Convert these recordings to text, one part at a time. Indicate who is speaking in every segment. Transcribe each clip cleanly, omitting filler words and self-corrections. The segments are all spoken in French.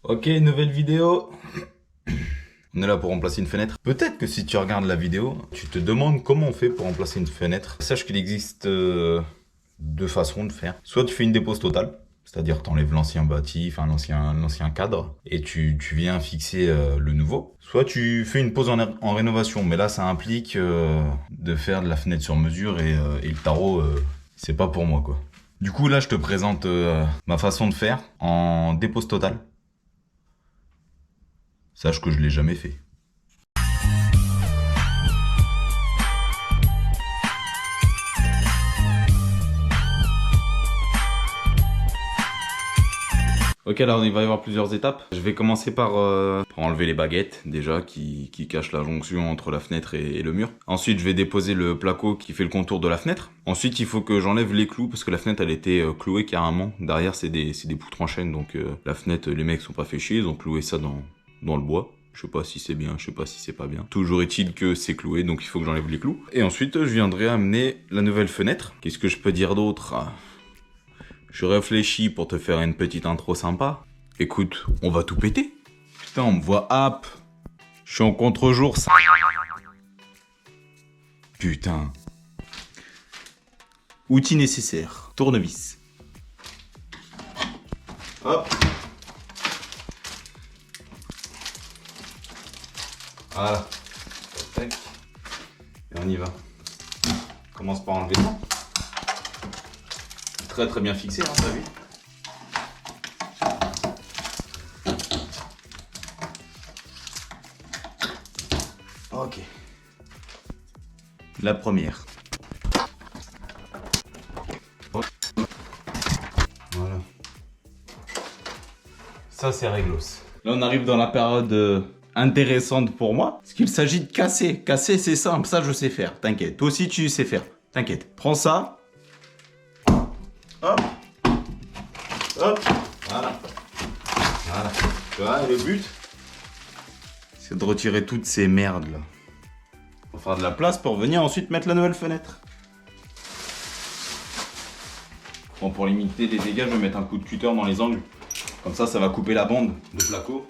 Speaker 1: Ok, nouvelle vidéo. On est là pour remplacer une fenêtre. Peut-être que si tu regardes la vidéo, tu te demandes comment on fait pour remplacer une fenêtre. Sache qu'il existe deux façons de faire. Soit tu fais une dépose totale, c'est-à-dire tu enlèves l'ancien bâti, enfin l'ancien cadre, et tu viens fixer le nouveau. Soit tu fais une pose en rénovation, mais là ça implique de faire de la fenêtre sur mesure et le tarot, c'est pas pour moi quoi. Du coup là je te présente ma façon de faire en dépose totale. Sache que je l'ai jamais fait. Ok, alors il va y avoir plusieurs étapes. Je vais commencer par enlever les baguettes, déjà, qui cachent la jonction entre la fenêtre et le mur. Ensuite, je vais déposer le placo qui fait le contour de la fenêtre. Ensuite, il faut que j'enlève les clous, parce que la fenêtre, elle était clouée carrément. Derrière, c'est des poutres en chaîne, donc la fenêtre, les mecs sont pas fait chier, ils ont cloué ça dans le bois. Je sais pas si c'est bien, je sais pas si c'est pas bien. Toujours est-il que c'est cloué, donc il faut que j'enlève les clous. Et ensuite, je viendrai amener la nouvelle fenêtre. Qu'est-ce que je peux dire d'autre ? Je réfléchis pour te faire une petite intro sympa. Écoute, on va tout péter. Putain, on me voit hop. Je suis en contre-jour, ça. Putain. Outils nécessaires. Tournevis. Hop. Voilà. Tac. Et on y va. On commence par enlever ça. Très très bien fixé, hein, t'as vu? Ok. La première. Voilà. Ça c'est réglos. Là on arrive dans la période intéressante pour moi. Parce qu'il s'agit de casser. Casser c'est simple, ça je sais faire. T'inquiète. Toi aussi tu sais faire. T'inquiète. Prends ça. Hop. Hop. Voilà. Voilà. Tu vois, le but, c'est de retirer toutes ces merdes là. Pour faire de la place pour venir ensuite mettre la nouvelle fenêtre. Bon, pour limiter les dégâts, je vais mettre un coup de cutter dans les angles. Comme ça va couper la bande de placo.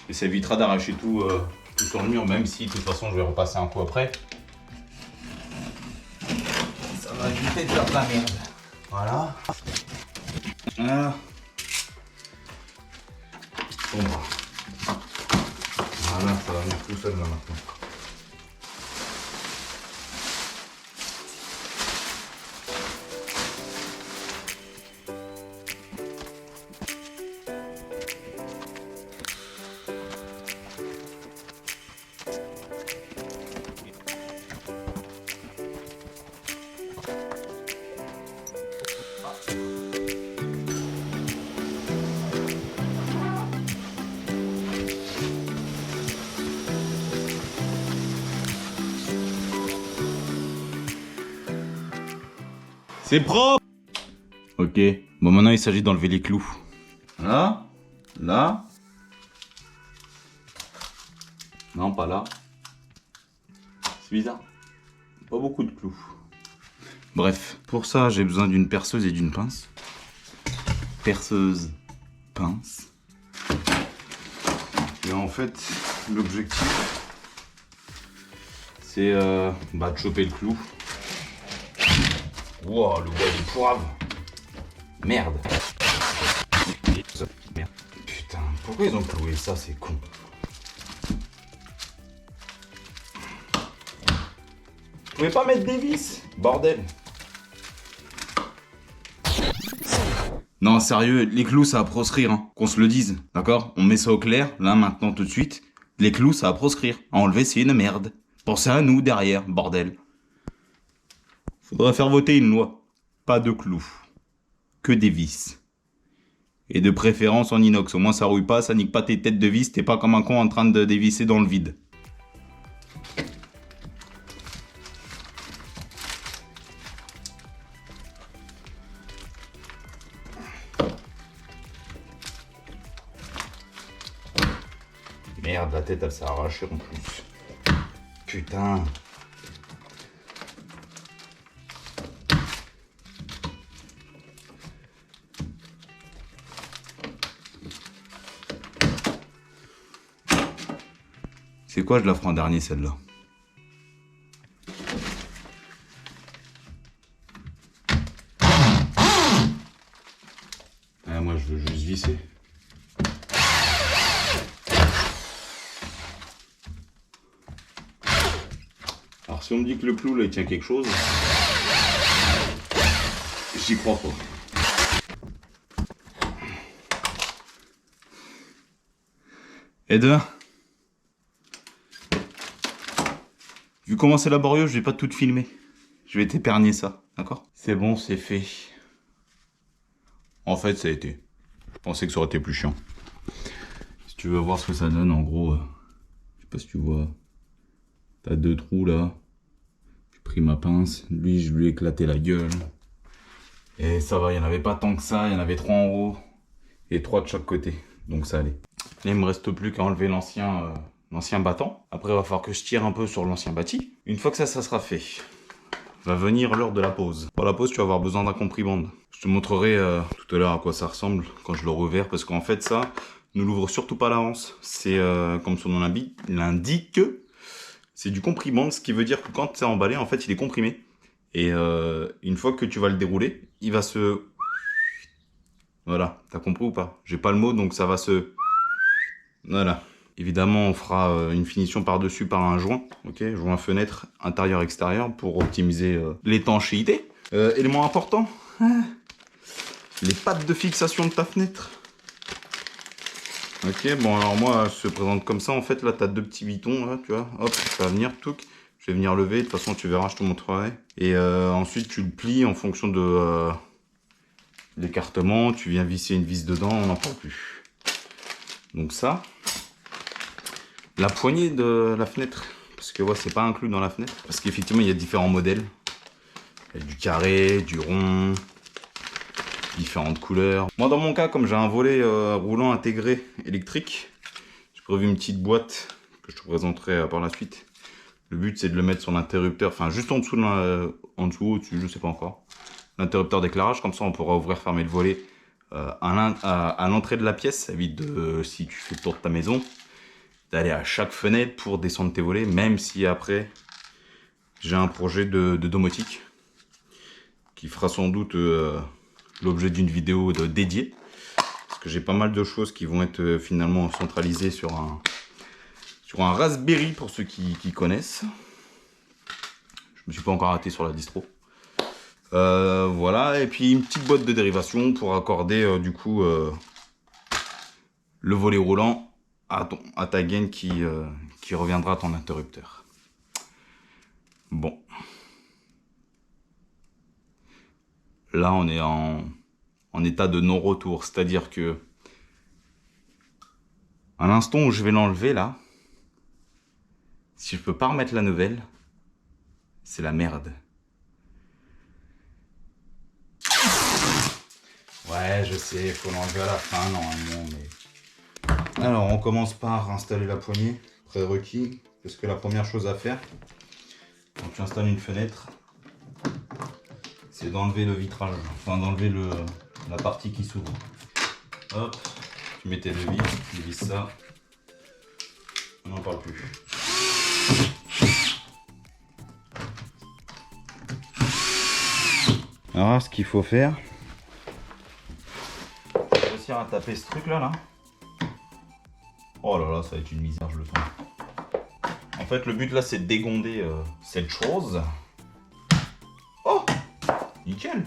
Speaker 1: Et ça évitera d'arracher tout sur le mur, même si de toute façon je vais repasser un coup après. Ça va éviter de faire de la merde. Voilà. Voilà. Bon, voilà, ça va venir tout seul là maintenant. C'est propre! Ok, bon maintenant il s'agit d'enlever les clous. Là, là. Non, pas là. C'est bizarre. Pas beaucoup de clous. Bref, pour ça j'ai besoin d'une perceuse et d'une pince. Perceuse, pince. Et en fait, l'objectif, c'est de choper le clou. Wow, le bois du poivre. Merde. Merde. Putain, pourquoi ils ont cloué ça, c'est con. Vous pouvez pas mettre des vis, bordel. Non, sérieux, les clous, ça va proscrire, hein. Qu'on se le dise, d'accord? On met ça au clair, là, maintenant, tout de suite. Les clous, ça va proscrire. À enlever, c'est une merde. Pensez à nous, derrière, bordel. Faudrait faire voter une loi. Pas de clous. Que des vis. Et de préférence en inox. Au moins, ça rouille pas, ça nique pas tes têtes de vis. T'es pas comme un con en train de dévisser dans le vide. Merde, la tête, elle s'est arrachée en plus. Putain. C'est quoi, je la ferai en dernier celle-là. Ah, moi je veux juste visser. Alors si on me dit que le clou là il tient quelque chose, j'y crois pas. Et de vu comment c'est laborieux, je vais pas tout filmer. Je vais t'épargner ça, d'accord? C'est bon, c'est fait. En fait, ça a été. Je pensais que ça aurait été plus chiant. Si tu veux voir ce que ça donne, en gros, je sais pas si tu vois. T'as 2 trous là. J'ai pris ma pince. Lui, je lui ai éclaté la gueule. Et ça va, il n'y en avait pas tant que ça. Il y en avait 3 en haut et 3 de chaque côté. Donc ça allait. Là, il me reste plus qu'à enlever l'ancien battant. Après, il va falloir que je tire un peu sur l'ancien bâti. Une fois que ça sera fait, va venir l'heure de la pose. Pour la pose, tu vas avoir besoin d'un compribande. Je te montrerai tout à l'heure à quoi ça ressemble quand je l'aurai ouvert. Parce qu'en fait, ça, ne l'ouvre surtout pas à l'avance. C'est comme son nom l'indique, c'est du compribande. Ce qui veut dire que quand c'est emballé, en fait, il est comprimé. Et une fois que tu vas le dérouler, il va se... Voilà, t'as compris ou pas? J'ai pas le mot, donc ça va se... Voilà. Évidemment, on fera une finition par-dessus par un joint, ok, joint fenêtre intérieur-extérieur pour optimiser l'étanchéité. Élément important, les pattes de fixation de ta fenêtre. Ok, bon alors moi, je se présente comme ça. En fait, là, tu as 2 petits bitons, là, tu vois. Hop, ça va venir, touc. Je vais venir lever. De toute façon, tu verras, je te montrerai. Et ensuite, tu le plies en fonction de l'écartement. Tu viens visser une vis dedans, on n'en parle plus. Donc ça. La poignée de la fenêtre, parce que ouais, c'est pas inclus dans la fenêtre, parce qu'effectivement il y a différents modèles. Il y a du carré, du rond, différentes couleurs. Moi dans mon cas, comme j'ai un volet roulant intégré électrique, j'ai prévu une petite boîte que je te présenterai par la suite. Le but c'est de le mettre sur l'interrupteur, enfin juste en dessous, au-dessus, je sais pas encore. L'interrupteur d'éclairage, comme ça on pourra ouvrir, fermer le volet à l'entrée de la pièce. Ça évite de, si tu fais le tour de ta maison, d'aller à chaque fenêtre pour descendre tes volets, même si après j'ai un projet de domotique qui fera sans doute l'objet d'une vidéo dédiée, parce que j'ai pas mal de choses qui vont être finalement centralisées sur un Raspberry pour ceux qui connaissent. Je me suis pas encore arrêté sur la distro. Voilà, et puis une petite boîte de dérivation pour accorder du coup le volet roulant à ta gaine qui reviendra à ton interrupteur. Bon. Là, on est en état de non-retour. C'est-à-dire que à l'instant où je vais l'enlever, là, si je peux pas remettre la nouvelle, c'est la merde. Ouais, je sais, il faut l'enlever à la fin, normalement, mais... Alors, on commence par installer la poignée, prérequis, parce que la première chose à faire, quand tu installes une fenêtre, c'est d'enlever le vitrage, enfin d'enlever la partie qui s'ouvre. Hop, tu mets tes deux vis, tu visses ça, on n'en parle plus. Alors, ce qu'il faut faire, c'est réussir à taper ce truc là. Oh là là, ça va être une misère, je le sens. En fait, le but là, c'est de dégonder cette chose. Oh, nickel.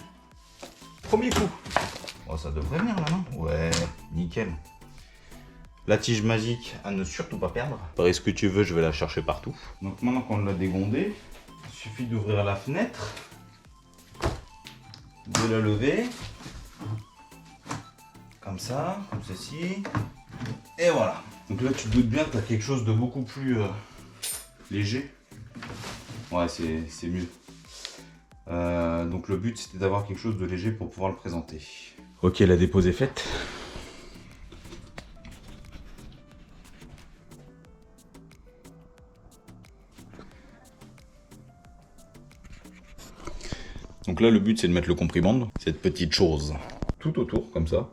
Speaker 1: Premier coup. Oh, ça devrait venir là, non? Ouais, nickel. La tige magique à ne surtout pas perdre. Pareil, ce que tu veux, je vais la chercher partout. Donc maintenant qu'on l'a dégondé, il suffit d'ouvrir la fenêtre, de la lever, comme ça, comme ceci, et voilà. Donc là, tu te doutes bien que tu as quelque chose de beaucoup plus léger. Ouais, c'est mieux. Donc le but, c'était d'avoir quelque chose de léger pour pouvoir le présenter. Ok, la dépose est faite. Donc là, le but, c'est de mettre le compribande, cette petite chose, tout autour, comme ça.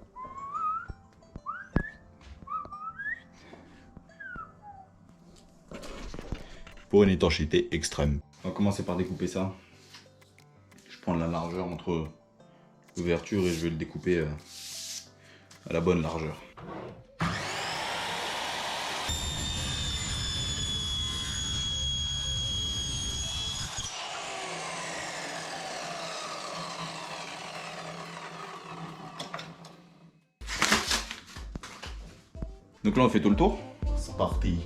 Speaker 1: pour une étanchéité extrême. On va commencer par découper ça. Je prends la largeur entre l'ouverture et je vais le découper à la bonne largeur. Donc là on fait tout le tour. C'est parti.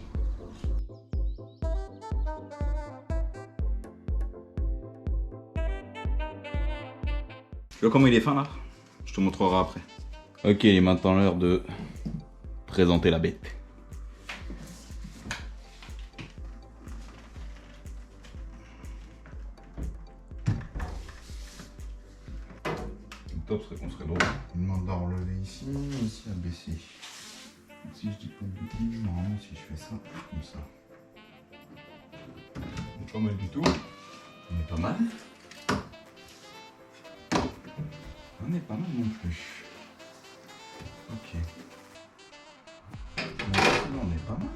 Speaker 1: Tu vois comment il est fin là? Je te montrerai après. Ok, il est maintenant l'heure de présenter la bête. Le top serait qu'on serait drôle.
Speaker 2: Il demande de relever ici, ici à baisser. Si je dis pas de bêtises, normalement si je fais ça, comme ça.
Speaker 1: Pas mal du tout.
Speaker 2: On est pas mal. On est pas mal non plus. Ok. Là, on est pas mal.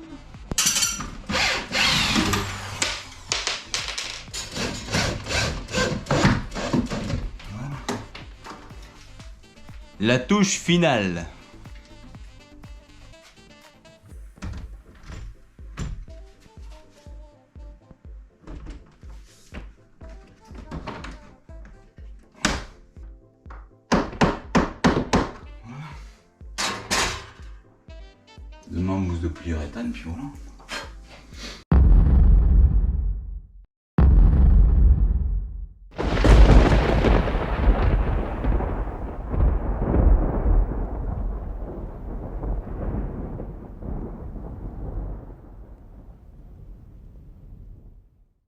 Speaker 2: Voilà.
Speaker 1: La touche finale.
Speaker 2: Demain, mousse de polyuréthane, puis voilà.